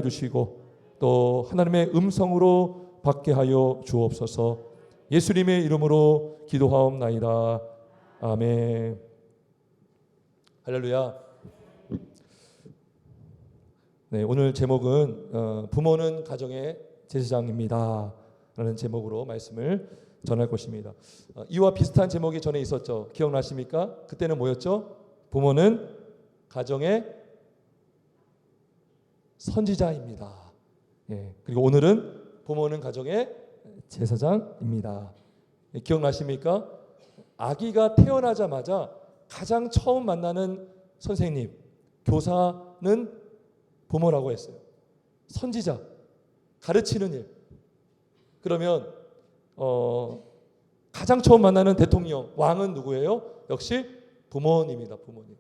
주시고 또 하나님의 음성으로 받게 하여 주옵소서. 예수님의 이름으로 기도하옵나이다. 아멘. 할렐루야. 네, 오늘 제목은 부모는 가정의 제사장입니다 라는 제목으로 말씀을 전할 것입니다. 이와 비슷한 제목이 전에 있었죠. 기억나십니까? 그때는 뭐였죠? 부모는 가정의 선지자입니다. 예, 그리고 오늘은 부모는 가정의 제사장입니다. 예, 기억나십니까? 아기가 태어나자마자 가장 처음 만나는 선생님, 교사는 부모라고 했어요. 선지자, 가르치는 일. 그러면 가장 처음 만나는 대통령, 왕은 누구예요? 역시 부모님이다. 부모님.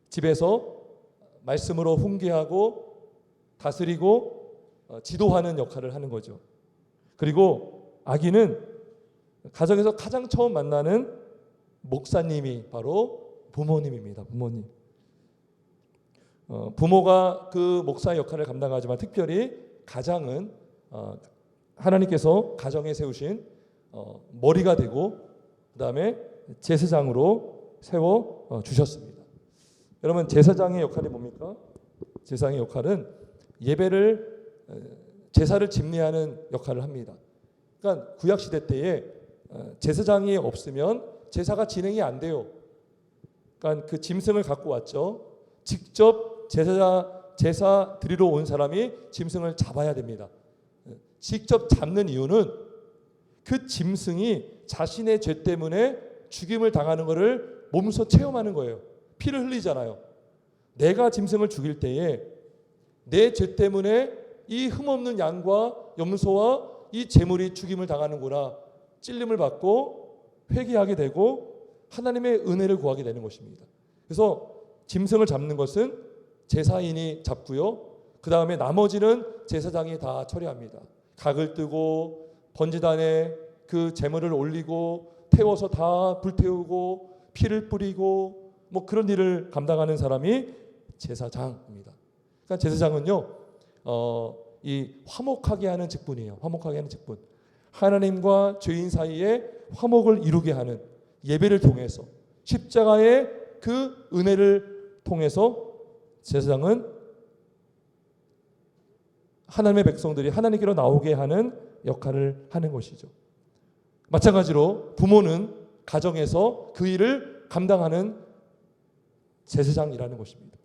집에서 말씀으로 훈계하고 다스리고 지도하는 역할을 하는 거죠. 그리고 아기는 가정에서 가장 처음 만나는 목사님이 바로 부모님입니다. 부모님. 부모가 그 목사의 역할을 감당하지만 특별히 가장은 하나님께서 가정에 세우신 머리가 되고 그 다음에 제사장으로 세워 주셨습니다. 여러분, 제사장의 역할이 뭡니까? 제사장의 역할은 제사를 집례하는 역할을 합니다. 그러니까 구약 시대 때에 제사장이 없으면 제사가 진행이 안 돼요. 그러니까 그 짐승을 갖고 왔죠. 직접 제사 드리러 온 사람이 짐승을 잡아야 됩니다. 직접 잡는 이유는 그 짐승이 자신의 죄 때문에 죽임을 당하는 것을 몸소 체험하는 거예요. 피를 흘리잖아요. 내가 짐승을 죽일 때에 내 죄 때문에 이 흠없는 양과 염소와 이 제물이 죽임을 당하는구나, 찔림을 받고 회개하게 되고 하나님의 은혜를 구하게 되는 것입니다. 그래서 짐승을 잡는 것은 제사인이 잡고요. 그 다음에 나머지는 제사장이 다 처리합니다. 각을 뜨고 번제단에 그 제물을 올리고 태워서 다 불태우고 피를 뿌리고 뭐 그런 일을 감당하는 사람이 제사장입니다. 그러니까 제사장은요, 이 화목하게 하는 직분이에요. 화목하게 하는 직분. 하나님과 죄인 사이에 화목을 이루게 하는 예배를 통해서 십자가의 그 은혜를 통해서 제사장은 하나님의 백성들이 하나님께로 나오게 하는 역할을 하는 것이죠. 마찬가지로 부모는 가정에서 그 일을 감당하는 제사장이라는 것입니다.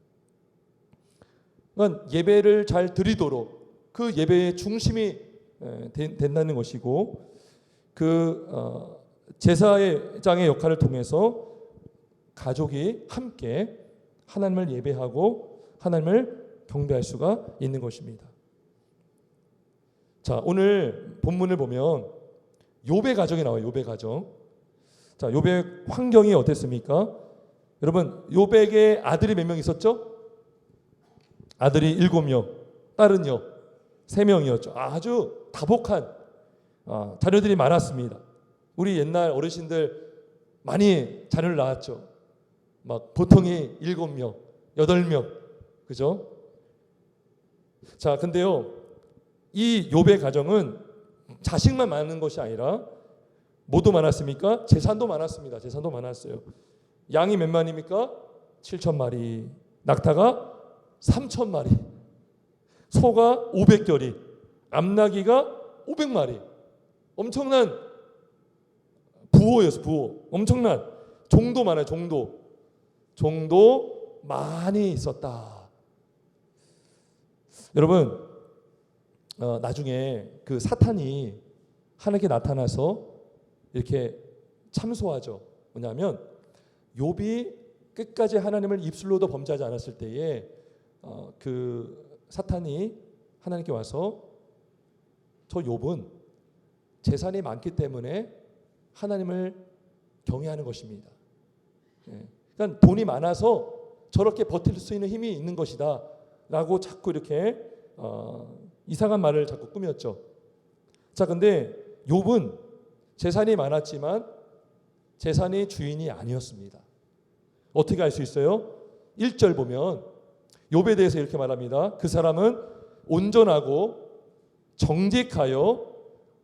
그러니까 예배를 잘 드리도록 그 예배의 중심이 된다는 것이고, 그 제사장의 역할을 통해서 가족이 함께 하나님을 예배하고 하나님을 경배할 수가 있는 것입니다. 자, 오늘 본문을 보면 욥의 가정이 나와요. 욥의 가정. 자, 욥의 환경이 어땠습니까? 여러분, 욥에게 아들이 몇 명 있었죠? 아들이 7명, 딸은요 3명이었죠. 아주 다복한 자녀들이 많았습니다. 우리 옛날 어르신들 많이 자녀를 낳았죠. 막 보통이 7명, 8명, 그죠? 자, 근데요, 이 욥의 가정은 자식만 많은 것이 아니라 뭐도 많았습니까? 재산도 많았습니다. 재산도 많았어요. 양이 몇 마리입니까? 7,000마리. 낙타가 3,000마리. 소가 500결이. 암나귀가 500마리. 엄청난 부호였어. 부호. 엄청난 종도 많아요. 종도 많이 있었다. 여러분, 나중에 그 사탄이 하나님께 나타나서 이렇게 참소하죠. 뭐냐면 욥이 끝까지 하나님을 입술로도 범죄하지 않았을 때에 그 사탄이 하나님께 와서 저 욥은 재산이 많기 때문에 하나님을 경외하는 것입니다. 그러니까 돈이 많아서 저렇게 버틸 수 있는 힘이 있는 것이다 라고 자꾸 이렇게 이상한 말을 자꾸 꾸몄죠. 자, 근데 욥은 재산이 많았지만 재산이 주인이 아니었습니다. 어떻게 알 수 있어요? 1절 보면 욥에 대해서 이렇게 말합니다. 그 사람은 온전하고 정직하여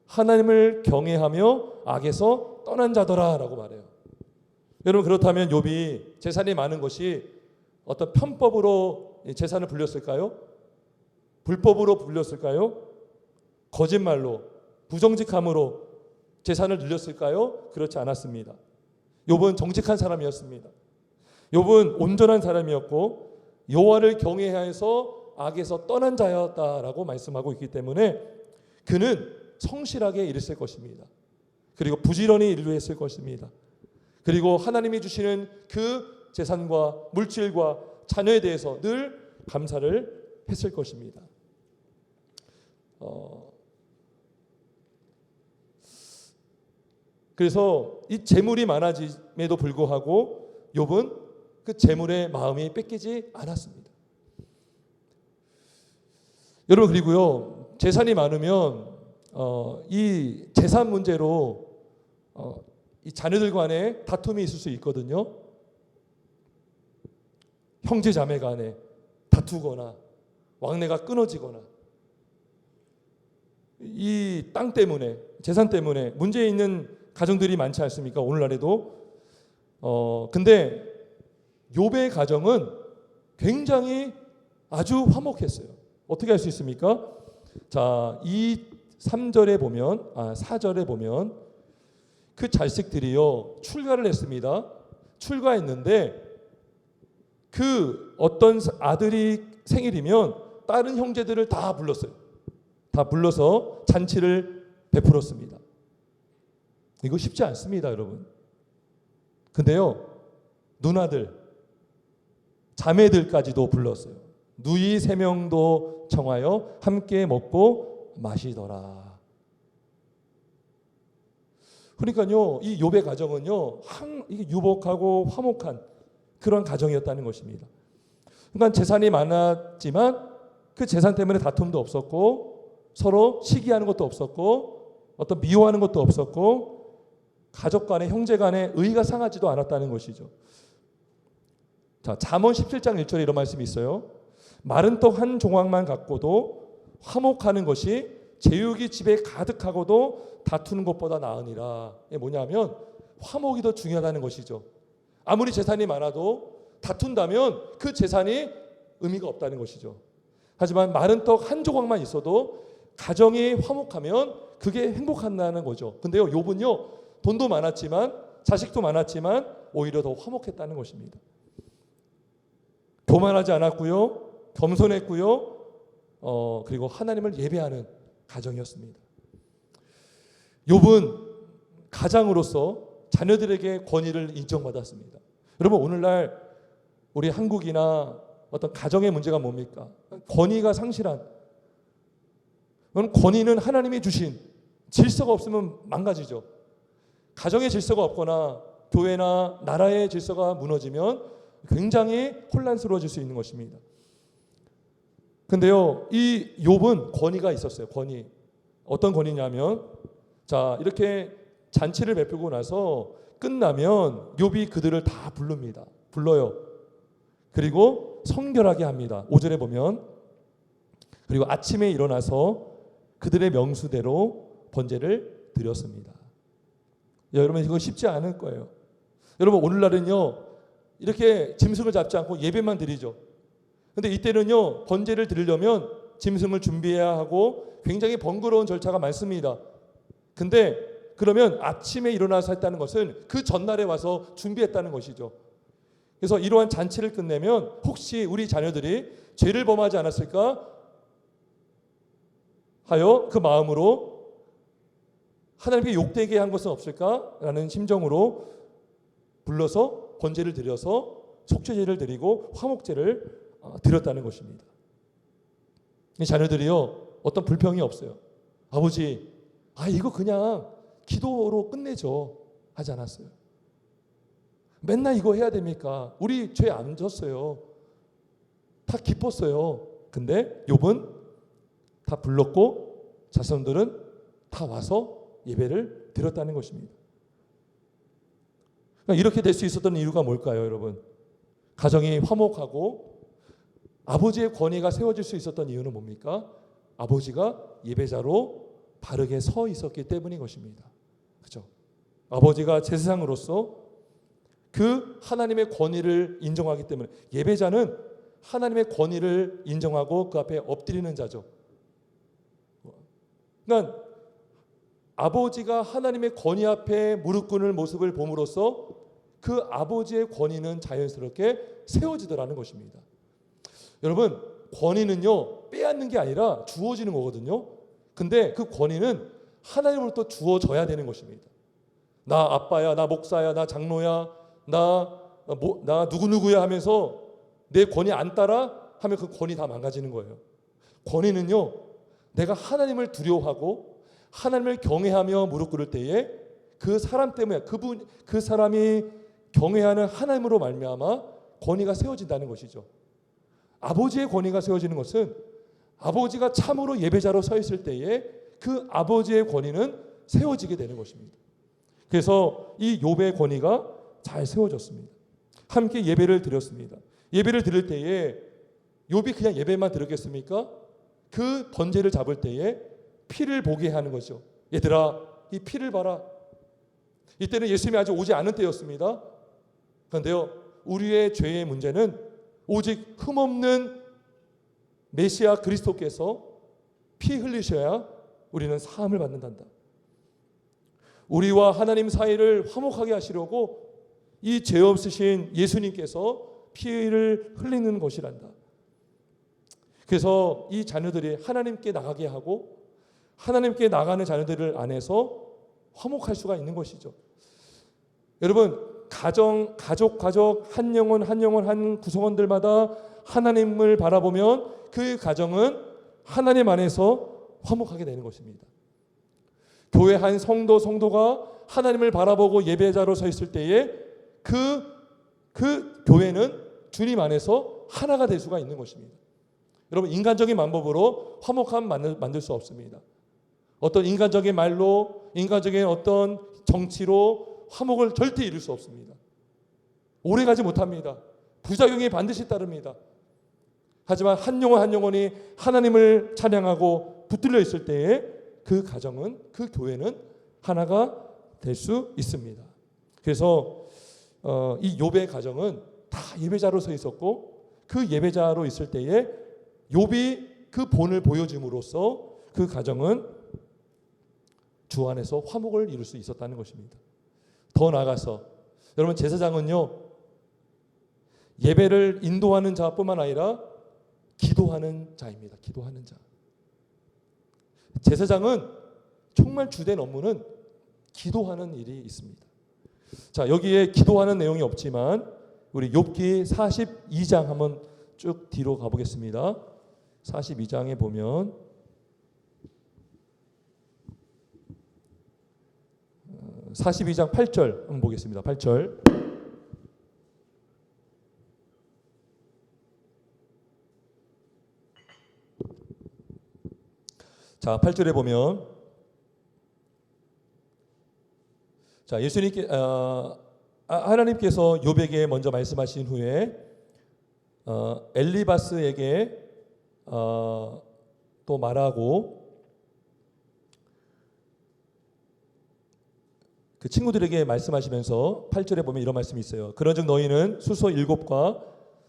하나님을 경외하며 악에서 떠난 자더라라고 말해요. 여러분, 그렇다면 욥이 재산이 많은 것이 어떤 편법으로 재산을 불렸을까요? 불법으로 불렸을까요? 거짓말로, 부정직함으로 재산을 늘렸을까요? 그렇지 않았습니다. 욥은 정직한 사람이었습니다. 욥은 온전한 사람이었고 여호와를 경외하여서 악에서 떠난 자였다라고 말씀하고 있기 때문에 그는 성실하게 일했을 것입니다. 그리고 부지런히 일을 했을 것입니다. 그리고 하나님이 주시는 그 재산과 물질과 자녀에 대해서 늘 감사를 했을 것입니다. 그래서 이 재물이 많아짐에도 불구하고 욥은 그 재물의 마음이 뺏기지 않았습니다. 여러분, 그리고요, 재산이 많으면 이 재산 문제로 이 자녀들 간에 다툼이 있을 수 있거든요. 형제 자매 간에 다투거나 왕래가 끊어지거나 이 땅 때문에, 재산 때문에 문제 있는 가정들이 많지 않습니까? 오늘날에도. 근데 욥의 가정은 굉장히 아주 화목했어요. 어떻게 할 수 있습니까? 자, 이 3절에 보면, 4절에 보면 그 자식들이요 출가를 했습니다. 출가했는데 그 어떤 아들이 생일이면 다른 형제들을 다 불렀어요. 다 불러서 잔치를 베풀었습니다. 이거 쉽지 않습니다, 여러분. 근데요, 누나들, 자매들까지도 불렀어요. 누이 3명도 청하여 함께 먹고 마시더라. 그러니까요, 이 욥의 가정은요, 이게 유복하고 화목한 그런 가정이었다는 것입니다. 그러니까 재산이 많았지만 그 재산 때문에 다툼도 없었고 서로 시기하는 것도 없었고 어떤 미워하는 것도 없었고 가족 간에, 형제 간에 의가 상하지도 않았다는 것이죠. 자, 잠언 17장 1절에 이런 말씀이 있어요. 마른 떡 한 조각만 갖고도 화목하는 것이 제육이 집에 가득하고도 다투는 것보다 나으니라. 이게 뭐냐면 화목이 더 중요하다는 것이죠. 아무리 재산이 많아도 다툰다면 그 재산이 의미가 없다는 것이죠. 하지만 마른 떡 한 조각만 있어도 가정이 화목하면 그게 행복한다는 거죠. 근데요, 욥은요, 돈도 많았지만 자식도 많았지만 오히려 더 화목했다는 것입니다. 교만하지 않았고요, 겸손했고요, 그리고 하나님을 예배하는 가정이었습니다. 욥은 가장으로서 자녀들에게 권위를 인정받았습니다. 여러분, 오늘날 우리 한국이나 어떤 가정의 문제가 뭡니까? 권위가 상실한. 권위는 하나님이 주신, 질서가 없으면 망가지죠. 가정의 질서가 없거나 교회나 나라의 질서가 무너지면 굉장히 혼란스러워질 수 있는 것입니다. 근데요, 이 욥은 권위가 있었어요. 권위. 어떤 권위냐면, 자, 이렇게 잔치를 베풀고 나서 끝나면 욥이 그들을 다 부릅니다. 불러요. 그리고 성결하게 합니다. 5절에 보면, 그리고 아침에 일어나서 그들의 명수대로 번제를 드렸습니다. 여러분, 이거 쉽지 않을 거예요. 여러분, 오늘날은요, 이렇게 짐승을 잡지 않고 예배만 드리죠. 근데 이때는요, 번제를 드리려면 짐승을 준비해야 하고 굉장히 번거로운 절차가 많습니다. 근데 그러면 아침에 일어나서 했다는 것은 그 전날에 와서 준비했다는 것이죠. 그래서 이러한 잔치를 끝내면 혹시 우리 자녀들이 죄를 범하지 않았을까 하여 그 마음으로 하나님께 욕되게 한 것은 없을까라는 심정으로 불러서 번제를 드려서 속죄제를 드리고 화목제를 드렸다는 것입니다. 이 자녀들이요, 어떤 불평이 없어요. 아버지, 이거 그냥 기도로 끝내죠 하지 않았어요. 맨날 이거 해야 됩니까? 우리 죄 안 졌어요. 다 기뻤어요. 근데 욥은 다 불렀고 자손들은 다 와서 예배를 드렸다는 것입니다. 이렇게 될 수 있었던 이유가 뭘까요, 여러분? 가정이 화목하고 아버지의 권위가 세워질 수 있었던 이유는 뭡니까? 아버지가 예배자로 바르게 서 있었기 때문인 것입니다. 그렇죠? 아버지가 제사장으로서 그 하나님의 권위를 인정하기 때문에 예배자는 하나님의 권위를 인정하고 그 앞에 엎드리는 자죠. 그러니까 아버지가 하나님의 권위 앞에 무릎 꿇는 모습을 봄으로써 그 아버지의 권위는 자연스럽게 세워지더라는 것입니다. 여러분, 권위는요 빼앗는 게 아니라 주어지는 거거든요. 근데 그 권위는 하나님으로부터 주어져야 되는 것입니다. 나 아빠야, 나 목사야, 나 장로야, 나 누구누구야 하면서 내 권위 안 따라 하면 그 권위 다 망가지는 거예요. 권위는요 내가 하나님을 두려워하고 하나님을 경외하며 무릎 꿇을 때에 그 사람 때문에 그 사람이 경외하는 하나님으로 말미암아 권위가 세워진다는 것이죠. 아버지의 권위가 세워지는 것은 아버지가 참으로 예배자로 서 있을 때에 그 아버지의 권위는 세워지게 되는 것입니다. 그래서 이 욥의 권위가 잘 세워졌습니다. 함께 예배를 드렸습니다. 예배를 드릴 때에 욥이 그냥 예배만 드렸겠습니까? 그 번제를 잡을 때에 피를 보게 하는 거죠. 얘들아, 이 피를 봐라. 이때는 예수님이 아직 오지 않은 때였습니다. 그런데요, 우리의 죄의 문제는 오직 흠없는 메시아 그리스도께서 피 흘리셔야 우리는 사함을 받는단다. 우리와 하나님 사이를 화목하게 하시려고 이 죄 없으신 예수님께서 피를 흘리는 것이란다. 그래서 이 자녀들이 하나님께 나가게 하고 하나님께 나가는 자녀들을 안에서 화목할 수가 있는 것이죠. 여러분, 가족 한 영혼 한 구성원들마다 하나님을 바라보면 그 가정은 하나님 안에서 화목하게 되는 것입니다. 교회 한 성도가 하나님을 바라보고 예배자로 서 있을 때에 그 교회는 주님 안에서 하나가 될 수가 있는 것입니다. 여러분, 인간적인 방법으로 화목함 만들 수 없습니다. 어떤 인간적인 말로, 인간적인 어떤 정치로 화목을 절대 이룰 수 없습니다. 오래가지 못합니다. 부작용이 반드시 따릅니다. 하지만 한 영혼이 하나님을 찬양하고 붙들려 있을 때에 그 가정은, 그 교회는 하나가 될 수 있습니다. 그래서 이 욥의 가정은 다 예배자로 서 있었고, 그 예배자로 있을 때에 욥이 그 본을 보여줌으로써 그 가정은 주 안에서 화목을 이룰 수 있었다는 것입니다. 더 나아가서 여러분, 제사장은요 예배를 인도하는 자뿐만 아니라 기도하는 자입니다. 기도하는 자. 제사장은 정말 주된 업무는 기도하는 일이 있습니다. 자, 여기에 기도하는 내용이 없지만 우리 욥기 42장 한번 쭉 뒤로 가보겠습니다. 42장에 보면 42장 8절 한번 보겠습니다. 8절. 자, 8절에 보면 자, 하나님께서 욥에게 먼저 말씀하신 후에 엘리바스에게 또 말하고 그 친구들에게 말씀하시면서 8절에 보면 이런 말씀이 있어요. 그런즉 너희는 수소 7과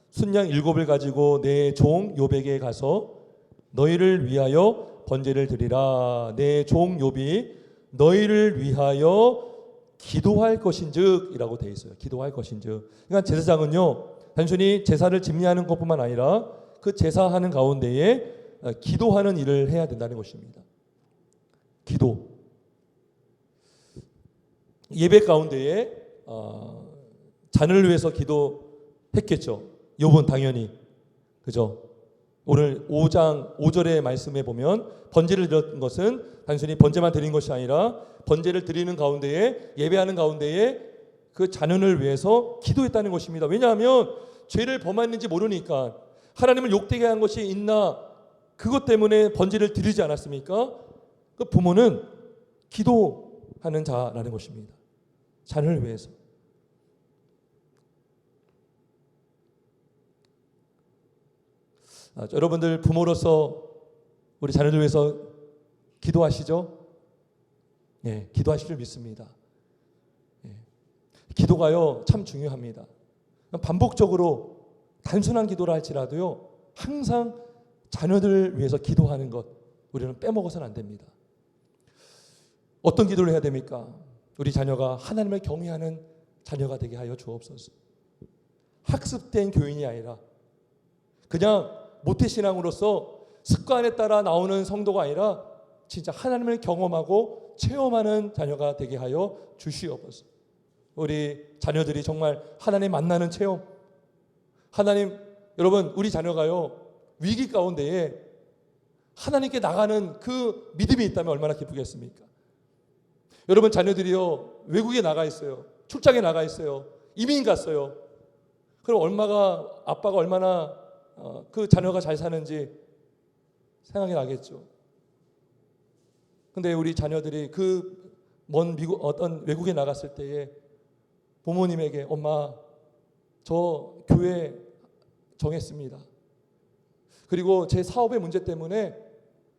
순양 7을 가지고 내 종 욥에게 가서 너희를 위하여 번제를 드리라. 내 종 욥이 너희를 위하여 기도할 것인즉이라고 되어 있어요. 기도할 것인즉. 그러니까 제사장은요 단순히 제사를 집례하는 것뿐만 아니라 그 제사하는 가운데에 기도하는 일을 해야 된다는 것입니다. 기도. 예배 가운데에 자녀를 위해서 기도했겠죠. 욥은 당연히. 그죠? 오늘 5장 5절의 말씀에 보면 번제를 드렸던 것은 단순히 번제만 드린 것이 아니라 번제를 드리는 가운데에 예배하는 가운데에 그 자녀를 위해서 기도했다는 것입니다. 왜냐하면 죄를 범했는지 모르니까 하나님을 욕되게 한 것이 있나 그것 때문에 번제를 드리지 않았습니까? 그 부모는 기도하는 자라는 것입니다. 자녀를 위해서. 여러분들 부모로서 우리 자녀들 위해서 기도하시죠? 예, 기도하실 줄 믿습니다. 예, 기도가요 참 중요합니다. 반복적으로 단순한 기도를 할지라도요 항상 자녀들을 위해서 기도하는 것 우리는 빼먹어서는 안 됩니다. 어떤 기도를 해야 됩니까? 우리 자녀가 하나님을 경외하는 자녀가 되게 하여 주옵소서. 학습된 교인이 아니라 그냥 모태신앙으로서 습관에 따라 나오는 성도가 아니라 진짜 하나님을 경험하고 체험하는 자녀가 되게 하여 주시옵소서. 우리 자녀들이 정말 하나님 만나는 체험, 하나님, 여러분 우리 자녀가요 위기 가운데에 하나님께 나가는 그 믿음이 있다면 얼마나 기쁘겠습니까? 여러분 자녀들이요 외국에 나가 있어요. 출장에 나가 있어요. 이민 갔어요. 그럼 아빠가 얼마나 그 자녀가 잘 사는지 생각이 나겠죠. 근데 우리 자녀들이 그 먼 미국 어떤 외국에 나갔을 때에 부모님에게 엄마 저 교회 정했습니다. 그리고 제 사업의 문제 때문에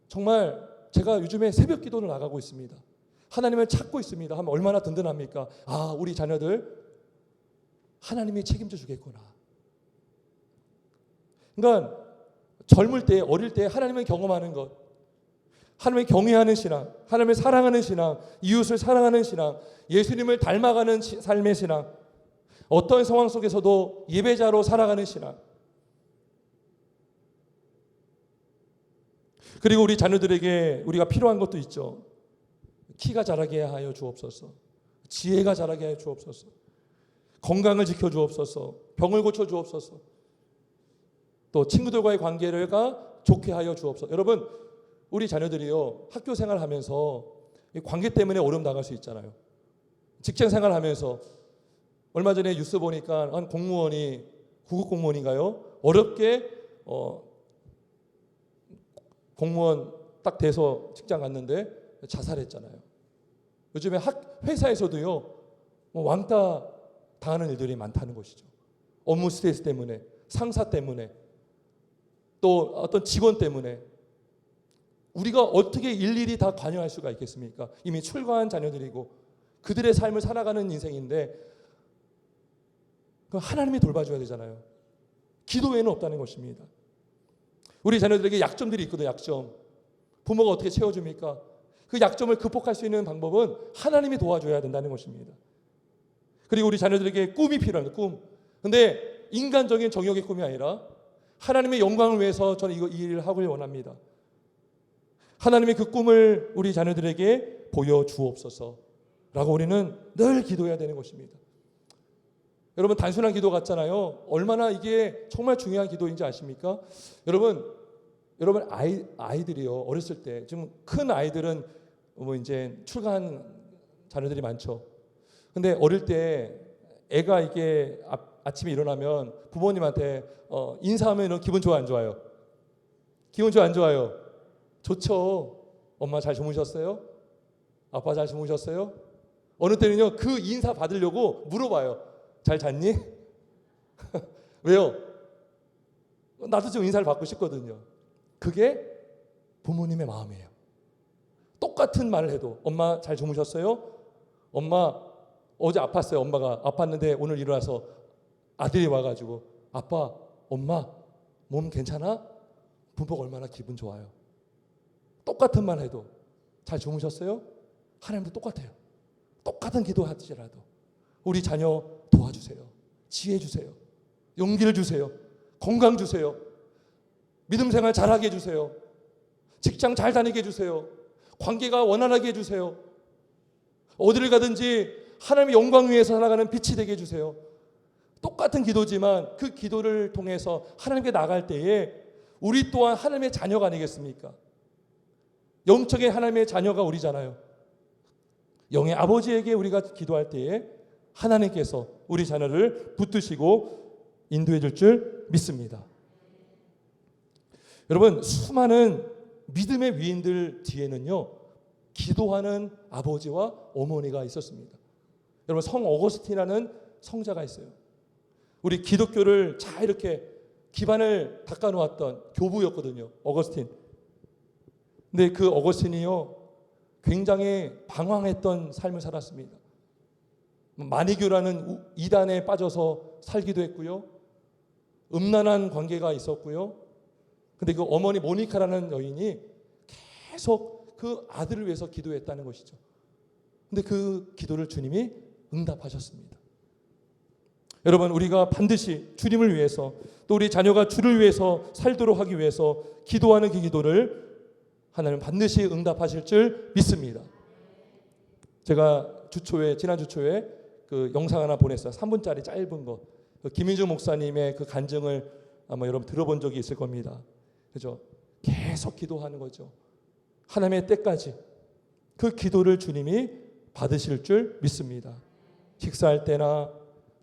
정말 제가 요즘에 새벽 기도를 나가고 있습니다. 하나님을 찾고 있습니다. 하면 얼마나 든든합니까? 아, 우리 자녀들 하나님이 책임져 주겠구나. 그러니까 젊을 때, 어릴 때 하나님을 경험하는 것, 하나님을 경외하는 신앙, 하나님을 사랑하는 신앙, 이웃을 사랑하는 신앙, 예수님을 닮아가는 삶의 신앙, 어떤 상황 속에서도 예배자로 살아가는 신앙. 그리고 우리 자녀들에게 우리가 필요한 것도 있죠. 키가 자라게 하여 주옵소서. 지혜가 자라게 하여 주옵소서. 건강을 지켜 주옵소서. 병을 고쳐 주옵소서. 또 친구들과의 관계가 좋게 하여 주옵소서. 여러분 우리 자녀들이요 학교 생활하면서 관계 때문에 어려움 당할 수 있잖아요. 직장 생활하면서 얼마 전에 뉴스 보니까 한 공무원이 구급 공무원인가요? 어렵게 공무원 딱 돼서 직장 갔는데 자살했잖아요. 요즘에 회사에서도요 왕따 당하는 일들이 많다는 것이죠. 업무 스트레스 때문에, 상사 때문에, 또 어떤 직원 때문에 우리가 어떻게 일일이 다 관여할 수가 있겠습니까? 이미 출가한 자녀들이고 그들의 삶을 살아가는 인생인데 하나님이 돌봐줘야 되잖아요. 기도 외에는 없다는 것입니다. 우리 자녀들에게 약점들이 있거든요. 약점. 부모가 어떻게 채워줍니까? 그 약점을 극복할 수 있는 방법은 하나님이 도와줘야 된다는 것입니다. 그리고 우리 자녀들에게 꿈이 필요합니다. 꿈. 근데 인간적인 정욕의 꿈이 아니라 하나님의 영광을 위해서 저는 이 일을 하길 원합니다. 하나님의 그 꿈을 우리 자녀들에게 보여주옵소서라고 우리는 늘 기도해야 되는 것입니다. 여러분 단순한 기도 같잖아요. 얼마나 이게 정말 중요한 기도인지 아십니까? 여러분 아이들이요 어렸을 때 지금 큰 아이들은 뭐 이제 출가한 자녀들이 많죠. 근데 어릴 때 애가 이게 아침에 일어나면 부모님한테 인사하면 기분 좋아 안 좋아요? 기분 좋아 안 좋아요? 좋죠. 엄마 잘 주무셨어요? 아빠 잘 주무셨어요? 어느 때는요 그 인사 받으려고 물어봐요. 잘 잤니? 왜요? 나도 좀 인사를 받고 싶거든요. 그게 부모님의 마음이에요. 똑같은 말을 해도 엄마 잘 주무셨어요? 엄마 어제 아팠어요. 엄마가 아팠는데 오늘 일어나서 아들이 와가지고 아빠, 엄마 몸 괜찮아? 부모가 얼마나 기분 좋아요. 똑같은 말 해도 잘 주무셨어요? 하나님도 똑같아요. 똑같은 기도하지라도 우리 자녀 도와주세요. 지혜 주세요. 용기를 주세요. 건강 주세요. 믿음 생활 잘하게 해주세요. 직장 잘 다니게 해주세요. 관계가 원활하게 해주세요. 어디를 가든지 하나님의 영광 위에서 살아가는 빛이 되게 해주세요. 똑같은 기도지만 그 기도를 통해서 하나님께 나갈 때에 우리 또한 하나님의 자녀가 아니겠습니까? 영적인 하나님의 자녀가 우리잖아요. 영의 아버지에게 우리가 기도할 때에 하나님께서 우리 자녀를 붙드시고 인도해 줄 믿습니다. 여러분 수많은 믿음의 위인들 뒤에는요 기도하는 아버지와 어머니가 있었습니다. 여러분 성 어거스틴이라는 성자가 있어요. 우리 기독교를 잘 이렇게 기반을 닦아 놓았던 교부였거든요. 어거스틴. 근데 그 어거스틴이요, 굉장히 방황했던 삶을 살았습니다. 마니교라는 이단에 빠져서 살기도 했고요. 음란한 관계가 있었고요. 근데 그 어머니 모니카라는 여인이 계속 그 아들을 위해서 기도했다는 것이죠. 근데 그 기도를 주님이 응답하셨습니다. 여러분, 우리가 반드시 주님을 위해서, 또 우리 자녀가 주를 위해서 살도록 하기 위해서 기도하는 그 기도를 하나님은 반드시 응답하실 줄 믿습니다. 제가 지난 주 초에 그 영상 하나 보냈어요. 3분짜리 짧은 거. 김인주 목사님의 그 간증을 아마 여러분 들어본 적이 있을 겁니다. 그죠? 계속 기도하는 거죠. 하나님의 때까지. 그 기도를 주님이 받으실 줄 믿습니다. 식사할 때나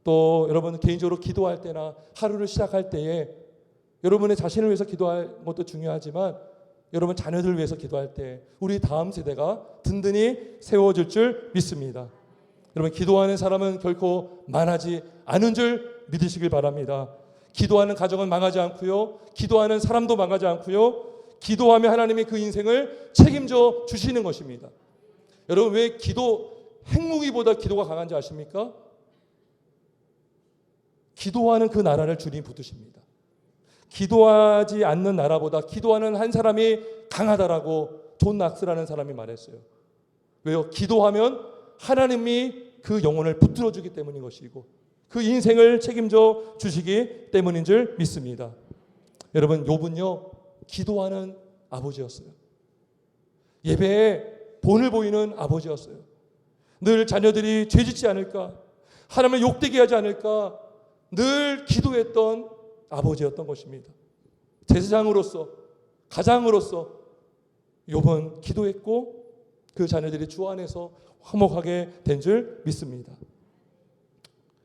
또 여러분 개인적으로 기도할 때나 하루를 시작할 때에 여러분의 자신을 위해서 기도할 것도 중요하지만 여러분 자녀들을 위해서 기도할 때 우리 다음 세대가 든든히 세워질 줄 믿습니다. 여러분, 기도하는 사람은 결코 망하지 않은 줄 믿으시길 바랍니다. 기도하는 가정은 망하지 않고요. 기도하는 사람도 망하지 않고요. 기도하며 하나님이 그 인생을 책임져 주시는 것입니다. 여러분, 왜 핵무기보다 기도가 강한지 아십니까? 기도하는 그 나라를 주님이 붙드십니다. 기도하지 않는 나라보다 기도하는 한 사람이 강하다라고 존 낙스라는 사람이 말했어요. 왜요? 기도하면 하나님이 그 영혼을 붙들어 주기 때문인 것이고 그 인생을 책임져 주시기 때문인 줄 믿습니다. 여러분, 욥은요 기도하는 아버지였어요. 예배에 본을 보이는 아버지였어요. 늘 자녀들이 죄짓지 않을까, 하나님을 욕되게 하지 않을까 늘 기도했던 아버지였던 것입니다. 제사장으로서, 가장으로서 욥은 기도했고 그 자녀들이 주 안에서 화목하게 된 줄 믿습니다.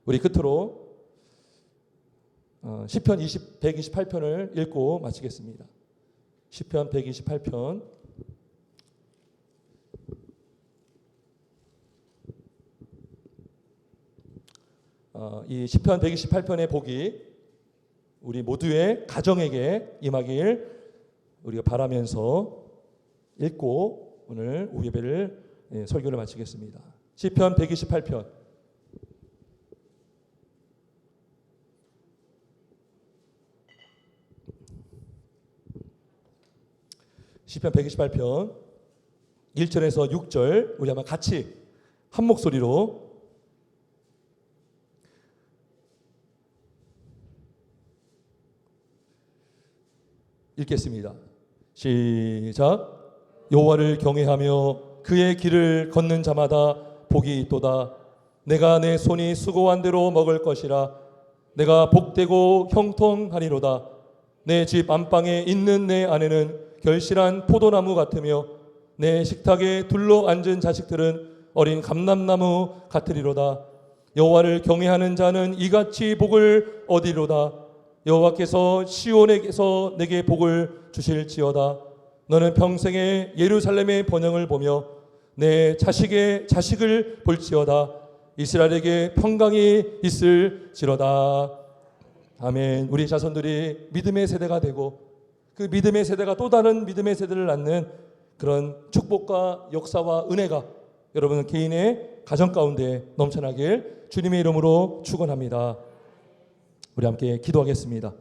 우리 끝으로 시편 128편을 읽고 마치겠습니다. 시편 128편. 이 시편 128편의 복이 우리 모두의 가정에게 임하길 우리가 바라면서 읽고 오늘 오후 예배를 설교를 마치겠습니다. 시편 128편. 시편 128편 1절에서 6절 우리 한번 같이 한 목소리로 읽겠습니다. 시작. 여호와를 경외하며 그의 길을 걷는 자마다 복이 있도다. 내가 내 손이 수고한 대로 먹을 것이라. 내가 복되고 형통하리로다. 내 집 안방에 있는 내 아내는 결실한 포도나무 같으며 내 식탁에 둘러 앉은 자식들은 어린 감람나무 같으리로다. 여호와를 경외하는 자는 이같이 복을 얻으리로다. 여호와께서 시온에게서 내게 복을 주실지어다. 너는 평생에 예루살렘의 번영을 보며 내 자식의 자식을 볼지어다. 이스라엘에게 평강이 있을지로다. 아멘. 우리 자손들이 믿음의 세대가 되고 그 믿음의 세대가 또 다른 믿음의 세대를 낳는 그런 축복과 역사와 은혜가 여러분 개인의 가정 가운데 넘쳐나길 주님의 이름으로 축원합니다. 우리 함께 기도하겠습니다.